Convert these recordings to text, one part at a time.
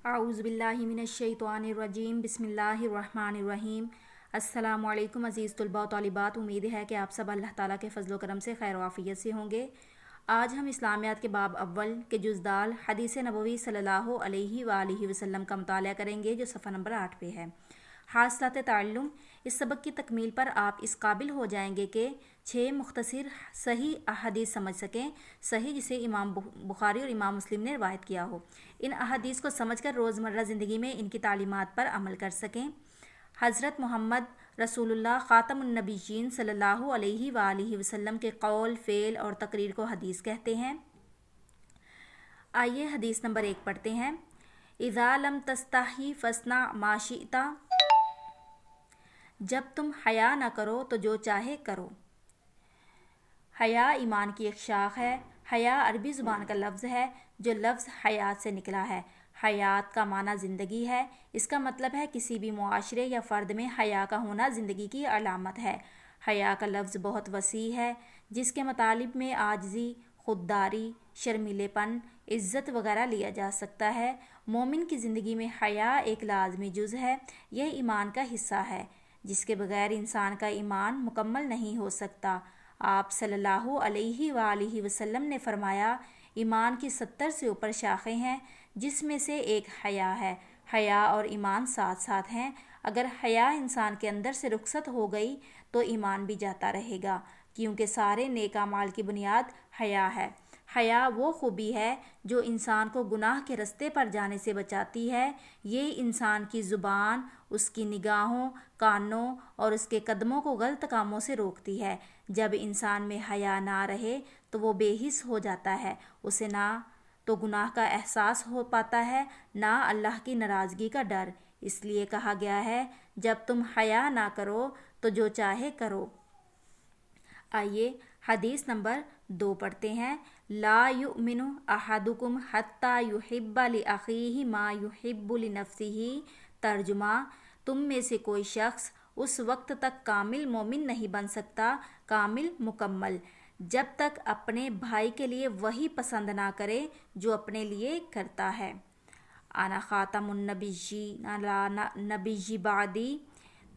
اعوذ باللہ من الشیطان الرجیم، بسم اللہ الرحمن الرحیم۔ السلام علیکم عزیز طلباء و طالبات، امید ہے کہ آپ سب اللہ تعالیٰ کے فضل و کرم سے خیر و عافیت سے ہوں گے۔ آج ہم اسلامیات کے باب اول کے جز دال حدیث نبوی صلی اللہ علیہ وآلہ وسلم کا مطالعہ کریں گے، جو صفحہ نمبر 8 پہ ہے۔ حاصلات تعلم، اس سبق کی تکمیل پر آپ اس قابل ہو جائیں گے کہ 6 مختصر صحیح احادیث سمجھ سکیں، صحیح جسے امام بخاری اور امام مسلم نے روایت کیا ہو۔ ان احادیث کو سمجھ کر روزمرہ زندگی میں ان کی تعلیمات پر عمل کر سکیں۔ حضرت محمد رسول اللہ خاتم النبیین صلی اللہ علیہ وآلہ وسلم کے قول، فعل اور تقریر کو حدیث کہتے ہیں۔ آئیے حدیث نمبر 1 پڑھتے ہیں۔ اذا لم تستحی فاصنع ما شئت، جب تم حیا نہ کرو تو جو چاہے کرو۔ حیا ایمان کی ایک شاخ ہے۔ حیا عربی زبان کا لفظ ہے جو لفظ حیات سے نکلا ہے۔ حیات کا معنی زندگی ہے۔ اس کا مطلب ہے کسی بھی معاشرے یا فرد میں حیا کا ہونا زندگی کی علامت ہے۔ حیا کا لفظ بہت وسیع ہے، جس کے مطالب میں عاجزی، خودداری، شرمیلے پن، عزت وغیرہ لیا جا سکتا ہے۔ مومن کی زندگی میں حیا ایک لازمی جز ہے۔ یہ ایمان کا حصہ ہے، جس کے بغیر انسان کا ایمان مکمل نہیں ہو سکتا۔ آپ صلی اللہ علیہ وآلہ وسلم نے فرمایا، ایمان کی 70 سے اوپر شاخیں ہیں، جس میں سے ایک حیا ہے۔ حیا اور ایمان ساتھ ساتھ ہیں۔ اگر حیا انسان کے اندر سے رخصت ہو گئی تو ایمان بھی جاتا رہے گا، کیونکہ سارے نیک اعمال کی بنیاد حیا ہے۔ حیا وہ خوبی ہے جو انسان کو گناہ کے رستے پر جانے سے بچاتی ہے۔ یہ انسان کی زبان، اس کی نگاہوں، کانوں اور اس کے قدموں کو غلط کاموں سے روکتی ہے۔ جب انسان میں حیا نہ رہے تو وہ بے حس ہو جاتا ہے، اسے نہ تو گناہ کا احساس ہو پاتا ہے، نہ اللہ کی ناراضگی کا ڈر۔ اس لیے کہا گیا ہے، جب تم حیا نہ کرو تو جو چاہے کرو۔ آئیے حدیث نمبر 2 پڑھتے ہیں۔ لا یؤمن احدکم حتی یحب لأخیہ ما یحب لنفسہ، ترجمہ، تم میں سے کوئی شخص اس وقت تک کامل مومن نہیں بن سکتا، کامل مکمل، جب تک اپنے بھائی کے لیے وہی پسند نہ کرے جو اپنے لیے کرتا ہے۔ انا خاتم النبیین لا نبی بعدی،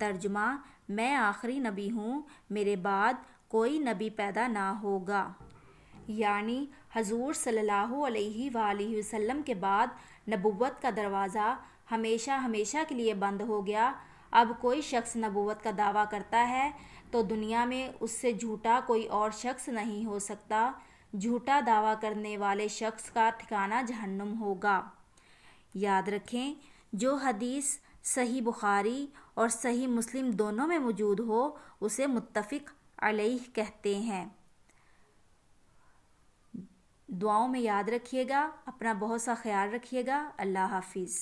ترجمہ، میں آخری نبی ہوں، میرے بعد کوئی نبی پیدا نہ ہوگا۔ یعنی حضور صلی اللہ علیہ وآلہ وسلم کے بعد نبوت کا دروازہ ہمیشہ ہمیشہ کے لیے بند ہو گیا۔ اب کوئی شخص نبوت کا دعویٰ کرتا ہے تو دنیا میں اس سے جھوٹا کوئی اور شخص نہیں ہو سکتا۔ جھوٹا دعویٰ کرنے والے شخص کا ٹھکانہ جہنم ہوگا۔ یاد رکھیں، جو حدیث صحیح بخاری اور صحیح مسلم دونوں میں موجود ہو اسے متفق علیہ کہتے ہیں۔ دعاؤں میں یاد رکھیے گا، اپنا بہت سا خیال رکھیے گا۔ اللہ حافظ۔